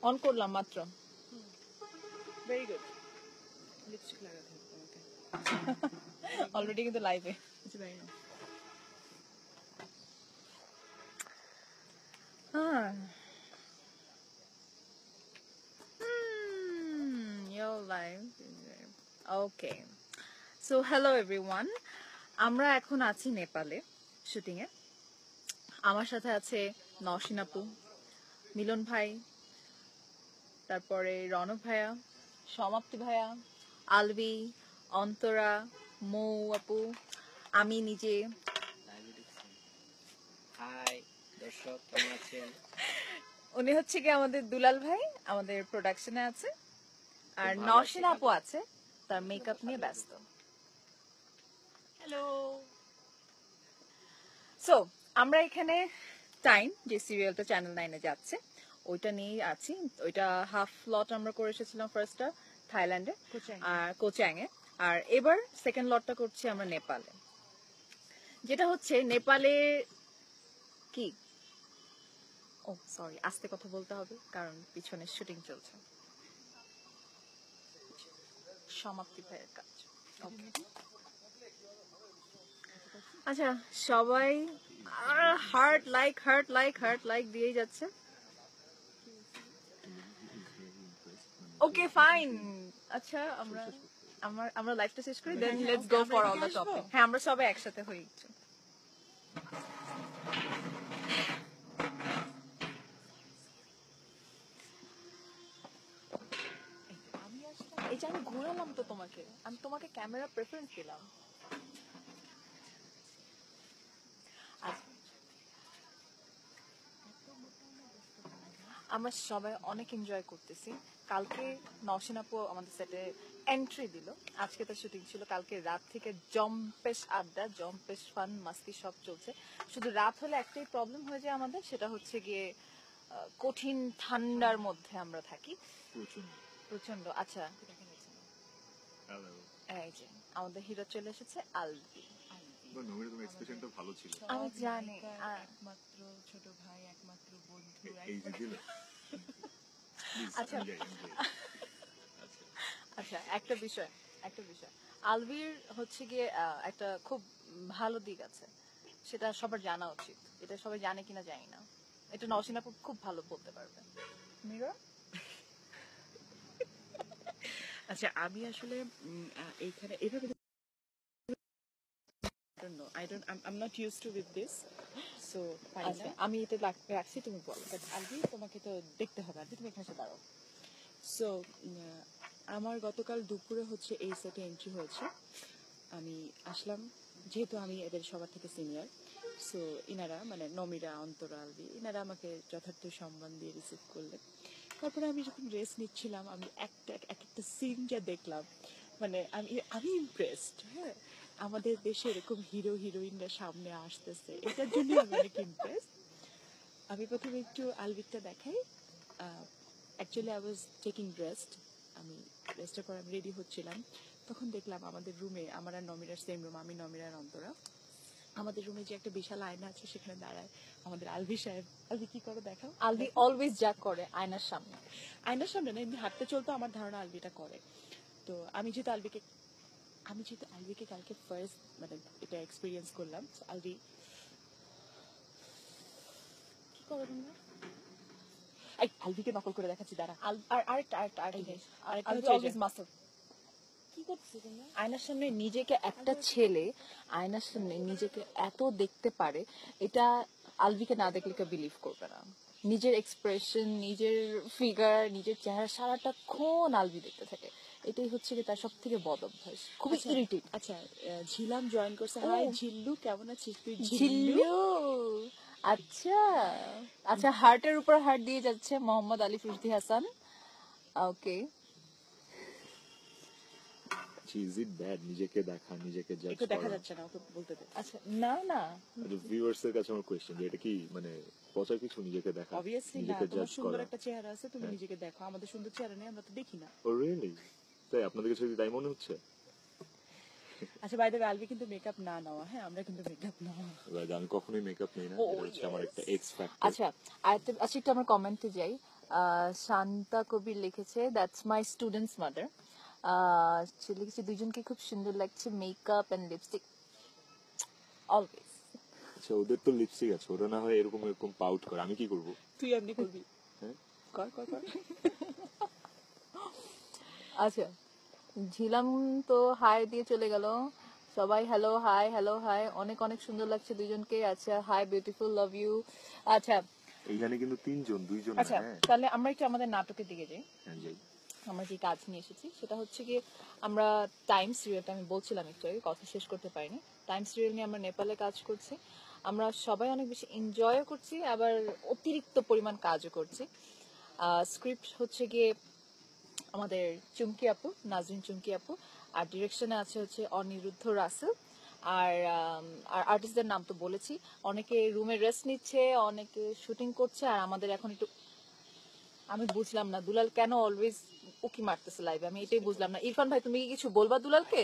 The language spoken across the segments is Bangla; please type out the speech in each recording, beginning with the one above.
অন করলাম মাত্র। Very good. লিপস্টিক লাগাতে হবে তোমাকে অলরেডি কিন্তু লাইভে। কিছু বাইরে না। Your live. Okay. So hello everyone. আমরা এখন আছি নেপালে শুটিং এ। আমার সাথে আছে নওশিন আপু, মিলন ভাই, তারপরে রনক ভাইয়া, সমাপ্তি ভাইয়া, আলবি, অন্তরা, মৌ আপু, আমি নিজে। হাই দর্শক, কেমন আছেন? উনি হচ্ছে কি আমাদের দুলাল ভাই, আমাদের প্রোডাকশনে আছে। আর নওশিন আপু আছে, তার মেকআপ নিয়ে ব্যস্ত। হ্যালো। সো আমরা এখানে টাইম যে সিরিয়ালটা চ্যানেল 9 এ যাচ্ছে ওইটা নিয়ে আছি। ওইটা হাফ লট আমরা করে এসেছিলাম ফার্স্টটা থাইল্যান্ডে আর কোচাংয়ে, আর এবার সেকেন্ড লটটা করছি আমরা নেপালে। যেটা হচ্ছে নেপালে কি, ও সরি আস্তে কথা বলতে হবে কারণ পিছনে শুটিং চলছে। সমাপ্তি ভাইয়ের কাজ। আচ্ছা সবাই হার্ট লাইক দিয়েই যাচ্ছে। Okay fine. আচ্ছা আমরা লাইভটা শেষ করি, then let's go for all the topic. হ্যাঁ আমরা সবাই একসাথে হই। এই যে আমি ঘোরালাম তো তোমাকে, আমি তোমাকে ক্যামেরা প্রেফারেন্স দিলাম। আমরা সবাই অনেক এনজয় করতেছি। কালকে নওশিন আপু আমাদের সেটে এন্ট্রি দিল, আজকে তার শুটিং ছিল। কালকে রাত থেকে জম্পেশ আড্ডা, জম্পেশ ফান মাস্তি সব চলছে। শুধু রাত হলে একটাই প্রবলেম হয়ে যায় আমাদের, সেটা হচ্ছে গিয়ে কঠিন ঠান্ডার মধ্যে আমরা থাকি প্রচন্ড। আচ্ছা এই যে আমাদের হিরো চলে এসেছে আলবি। আমি জানি একমাত্র ছোট ভাই, একমাত্র বন্ধু। আচ্ছা আচ্ছা একটা বিষয় আলবির হচ্ছে গিয়ে একটা খুব ভালো দিক আছে, সেটা সবার জানা উচিত। এটা সবাই জানে কিনা জানি না, এটা নওশিন আপু খুব ভালো বলতে পারবে। মিরা আচ্ছা আমি আসলে এইখানে এভাবে I'm not used to with this, so আচ্ছা আমি এটা রাখছি, তুমি বলো। আলবি তোমাকে তো দেখতে হবে, আলবি তুমি এখানে এসে দাঁড়াও। সো আমার গতকাল দুপুরে হচ্ছে এই সেটে এন্ট্রি হয়েছে। আমি আসলাম, যেহেতু আমি এদের সবার থেকে সিনিয়র, সো ইনারা মানে নমিরা, অন্তরা, আলবি ইনারা আমাকে যথার্থ সম্মান দিয়ে রিসিভ করলেন। তারপরে আমি যখন রেস্ট নিচ্ছিলাম, আমি একটা সিন যা দেখলাম, মানে আমি ইমপ্রেসড। হ্যাঁ, আমাদের দেশে এরকম হিরো হিরোইনরা সামনে আসতেছে, এটার জন্য আমি অনেক ইমপ্রেসড। আমি প্রথমে একটু আলবিকটা দেখাই। Actually I was taking rest. আমি রেস্টের পর আমি রেডি হচ্ছিলাম, তখন দেখলাম আমাদের রুমে, আমার আর নমিরার সেম রুম, আমি নমিরা আর অন্তরা, আমাদের রুমে যে একটা বিশাল আয়না আছে সেখানে দাঁড়ায় আমাদের আলবি সাহেব। আলবি কি করে দেখাও? আলবি অলওয়েজ যা করে আয়নার সামনে না, এমনি হাঁটতে চলতে আমার ধারণা আলবিটা করে। তো আমি যেহেতু আলবিকে কালকে ফার্স্ট মানে এটা এক্সপিরিয়েন্স করলাম, আলবি কি করো তোমরা? আলবিকে নকল করে দেখাচ্ছি, দাঁড়া। আরেকটা কি করছো তোমরা? আয়নার সামনে নিজেকে একটা ছেলে আয়নার সামনে নিজেকে এত দেখতে পারে, এটা আলবিকে না দেখলে কেউ বিলিভ করবে না। নিজের এক্সপ্রেশন, নিজের ফিগার, নিজের চেহারা সারাটাক্ষণ আলবি দেখতে থাকে। এটাই হচ্ছে কি তার সব থেকে বদ অভ্যাস, খুবই ইরিটেট। আচ্ছা ঝিলাম জয়েন করছে। হাই ঝিল্লু, কেমন আছিস তুই? ঝিল্লু আচ্ছা আচ্ছা, হার্টের উপর হার্ট দিয়ে যাচ্ছে মোহাম্মদ আলী ফিরদি হাসান। ওকে Is it bad নিজেকে দেখা, নিজেকে জাজ একটু দেখা করা? যাচ্ছে না, ওকে বলতে দে। আচ্ছা না ভিউয়ার্স এর কাছে আমার কোশ্চেন, যে এটা কি মানে পচা কিছু নিজেকে দেখা, অবভিয়াসলি না, নিজেকে তোমার জাজ সুন্দর করা? একটা চেহারা আছে, তুমি নিজেকে দেখো। আমাদের সুন্দর চেহারা নেই, আমরা তো দেখি না। ও রিয়েলি? তাই আপনাদের কাছে কি তাই মনে হচ্ছে? আচ্ছা বাই দ্য ওয়ে, আলবি কিন্তু মেকআপ না নেওয়া। হ্যাঁ, আমরা কিন্তু মেকআপ নেওয়া। আমি কখনোই মেকআপ নেই না, এটা হচ্ছে আমার একটা এক্স ফ্যাক্টর। আচ্ছা একটু আমরা কমেন্টে যাই। শান্তা কবির লিখেছে দ্যাটস মাই স্টুডেন্টস মাদার। সে লিখেছে দুইজনকে খুব সুন্দর লাগছে, মেকআপ এন্ড লিপস্টিক অলওয়েজ। আচ্ছা ওদের তো লিপস্টিক আছে, ওরা না হয় এরকম এরকম পাউট করে, আমি কি করবো? তুই এমনি করবি। হ্যাঁ? কর কর কর। আচ্ছা ঝিলাম তো হাই দিয়ে চলে গেল, সবাই হ্যালো হাই হ্যালো হাই, অনেক অনেক সুন্দর লাগছে দুইজনকে। আচ্ছা হাই বিউটিফুল, লাভ ইউ। আচ্ছা এইখানে কিন্তু তিনজন, দুইজন না, আচ্ছা হ্যাঁ তাহলে আমরা একটু আমাদের নাটকের দিকে যাই। হ্যাঁ যাই। আমরা যে কাজ নিয়ে এসেছি সেটা হচ্ছে কি, আমরা টাইম সিরিয়ালটা, আমি বলছিলাম একটু আগে, কথা শেষ করতে পারিনি। টাইম সিরিয়াল নিয়ে আমরা নেপালে কাজ করছি, আমরা সবাই অনেক বেশি এনজয়ও করছি, আবার অতিরিক্ত পরিমাণ কাজও করছি। স্ক্রিপ্ট হচ্ছে গিয়ে আমাদের চুমকি আপু, নাজরিন চুমকি আপু, আর ডিরেকশনে আছে হচ্ছে অনিরুদ্ধ রাসেল। আর আর্টিস্টদের নাম তো বলেছি, অনেকে রুমে রেস্ট নিচ্ছে, অনেকে শুটিং করছে, আর আমাদের এখন একটু, আমি বুঝলাম না দুলাল কেন অলওয়েজ উকি মারতেছে লাইভে, আমি এটাই বুঝলাম না। ইরফান ভাই তুমি কি কিছু বলবা দুলালকে?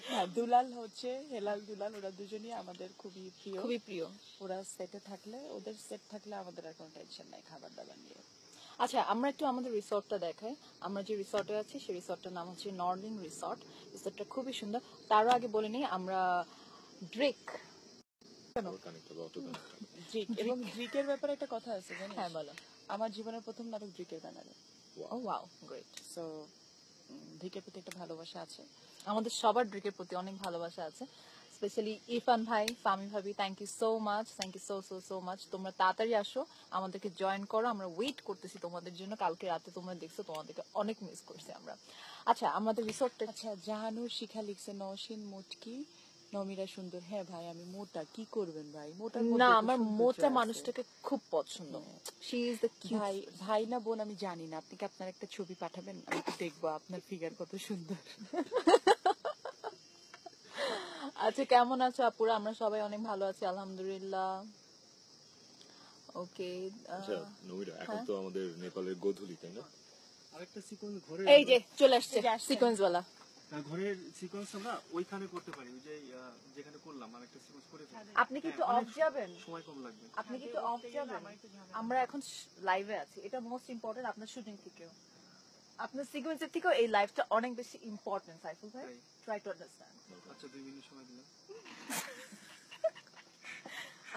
হ্যাঁ, দুলাল হচ্ছে হেলাল দুলাল, ওরা দুজনই আমাদের খুবই প্রিয়। খুবই প্রিয়। ওরা সেটে থাকলে, ওদের সেট থাকলে আমাদের আর কোনো টেনশন নাই খাবার দাবার নিয়ে। আচ্ছা আমরা একটু আমাদের রিসর্টটা দেখাই। আমরা যে রিসর্টে আছি সেই রিসর্টটার নাম হচ্ছে নর্লিং রিসর্ট। রিসর্টটা খুবই সুন্দর। তারও আগে বলে নিই, আমরা ড্রিক, ড্রিক, এবং ড্রিকের ব্যাপারে একটা কথা আছে জানিস? হ্যাঁ বলো। আমার জীবনের প্রথম নাটক ড্রিকের ব্যানারে। ও ওয়াও গ্রেট। সো ড্রিকের প্রতি একটা ভালোবাসা আছে। আমাদের সবার ড্রিকের প্রতি অনেক ভালোবাসা আছে, স্পেশালি ইরফান ভাই, ফামি ভাবি, thank you so much, thank you so so so much. তোমরা তাড়াতাড়ি আসো, আমাদেরকে জয়েন করো, আমরা ওয়েট করতেছি তোমাদের জন্য। কালকে রাতে তোমরা দেখছো, তোমাদেরকে অনেক মিস করছি আমরা। আচ্ছা আমাদের রিসোর্টটা, আচ্ছা জাহানুর শিখা লিখছে নওশিন মোটকি, নমিরা সুন্দর। হ্যাঁ ভাই আমি মোটা, কি করবেন ভাই, মোটার মধ্যে না তো আমার সৌন্দর্য মোটা আছে। মানুষটাকে খুব পছন্দ, শি ইজ দ্য কিউট। ভাই ভাই না বোন আমি জানি না, আপনি কি আপনার একটা ছবি পাঠাবেন, আমি একটু দেখবো আপনার ফিগার কত সুন্দর। আচ্ছা কেমন আছো আপুরা? আমরা সবাই অনেক ভালো আছি আলহামদুলিল্লাহ। ওকে আচ্ছা নমিরা, এখন তো আমাদের নেপালের গোধূলি, তাই না? আরেকটা সিকোয়েন্স ঘরে এই যে চলে আসছে সিকোয়েন্স ওয়ালা। ঘরের সিকোয়েন্স আমরা ওইখানে করতে পারি, ওই যে যেখানে করলাম আরেকটা সিকোয়েন্স করে ফেলি। আপনি কি একটু অফ যাবেন? সময় কম লাগবে। আপনি কি একটু অফ যাবেন? আমরা এখন লাইভে আছি, এটা মোস্ট ইম্পর্টেন্ট আপনার শুটিং থেকেও, আপনার সিকোয়েন্সের থেকেও এই লাইভটা অনেক বেশি ইম্পর্টেন্ট। সাইফুল ভাই তাই। Try to understand. আচ্ছা 2 মিনিট সময় দিলাম।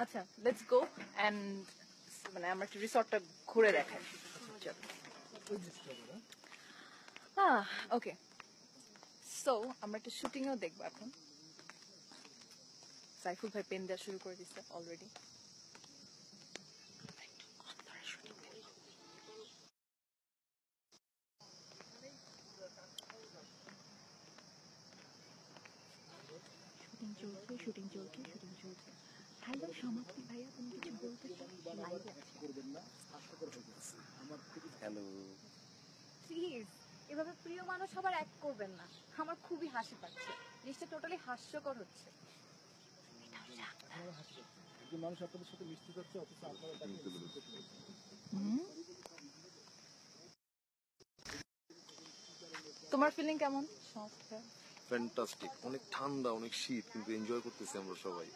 আচ্ছা লেটস গো এন্ড মানে আমরা একটু রিসর্টটা ঘুরে দেখাই। ওকে সো আমরা একটা শুটিংও দেখবো এখন। সাইফুল ভাই পেন দেওয়া শুরু করে দিচ্ছে অলরেডি। শুটিং চলছে। হ্যালো সমাপ্তি ভাইয়া, তুমি কিছু বলতে চাও? লাইভে আছে। হ্যালো। প্লিজ এভাবে প্রিয় মানুষ সবার অ্যাক্ট করবেন না, আমার খুবই হাসি পাচ্ছে, জিনিসটা টোটালি হাস্যকর হচ্ছে। তোমার ফিলিং কেমন সমাপ্তি ভাই? ফ্যান্টাস্টিক, অনেক ঠান্ডা, অনেক শীত, কিন্তু এনজয় করতেছি আমরা সবাই।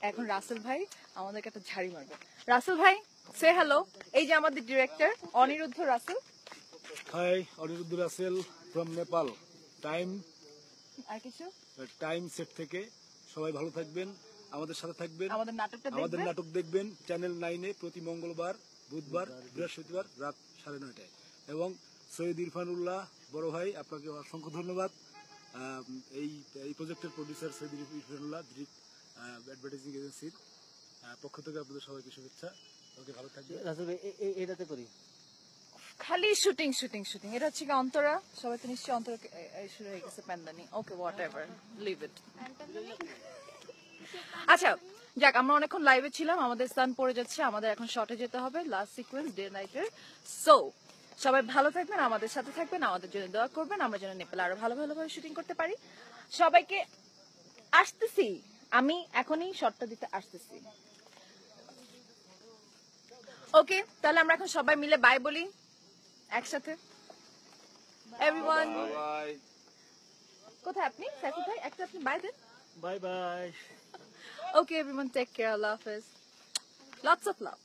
এখন রাসেল ভাই আমাদেরকে একটা ঝাড়ি মারবে। রাসেল ভাই সে হ্যালো। এই যে আমাদের director Aniruddha Russell. Hi, Aniruddha Russell from Nepal. আর কিছু টাইম সেট থেকে সবাই ভালো থাকবেন, আমাদের সাথে থাকবেন, আমাদের নাটকটা আমাদের দেখবেন। নাটক দেখবেন চ্যানেল 9-এ প্রতি মঙ্গলবার, বুধবার, বৃহস্পতিবার রাত 9:30টায়। এবং সৈয়দ ইরফানুল্লাহ বড় ভাই, আপনাকে অসংখ্য ধন্যবাদ। এই প্রজেক্টের প্রডিউসার সৈয়দ ইরফানুল্লাহ দৃক অ্যাডভার্টাইজিং এজেন্সির পক্ষ থেকে আপনাদের সবাইকে শুভেচ্ছা। ওকে ভালো থাকবেন। এটাতে করি। খালি শুটিং শুটিং শুটিং। এটা হচ্ছে কি অন্তরা, সবাই তো নিশ্চয়ই অন্তরা শুরু হয়ে গেছে প্যান্দানি। ওকে হোয়াট এভার, লিভ ইট। আচ্ছা যাক, আমরা অনেকক্ষণ লাইভে ছিলাম, আমাদের স্থান পড়ে যাচ্ছে, আমাদের এখন শর্টে যেতে হবে, লাস্ট সিকোয়েন্স ডে নাইটের। সো সবাই ভালো থাকবেন, আমাদের সাথে থাকবেন, আমাদের জন্য দোয়া করবেন, আমরা যেন নেপালে আরো ভালো ভালোভাবে শুটিং করতে পারি। সবাইকে আসতেছি, আমি এখনই শর্টটা দিতে আসতেছি। ওকে তাহলে আমরা এখন সবাই মিলে বাই বলি। একসাথে এভরিওয়ান বাই। কোথায় আপনি সাইফুল ভাই একটা আপনি bye then bye bye. Okay everyone take care আল্লাহ হাফেজ লটস অফ লাভ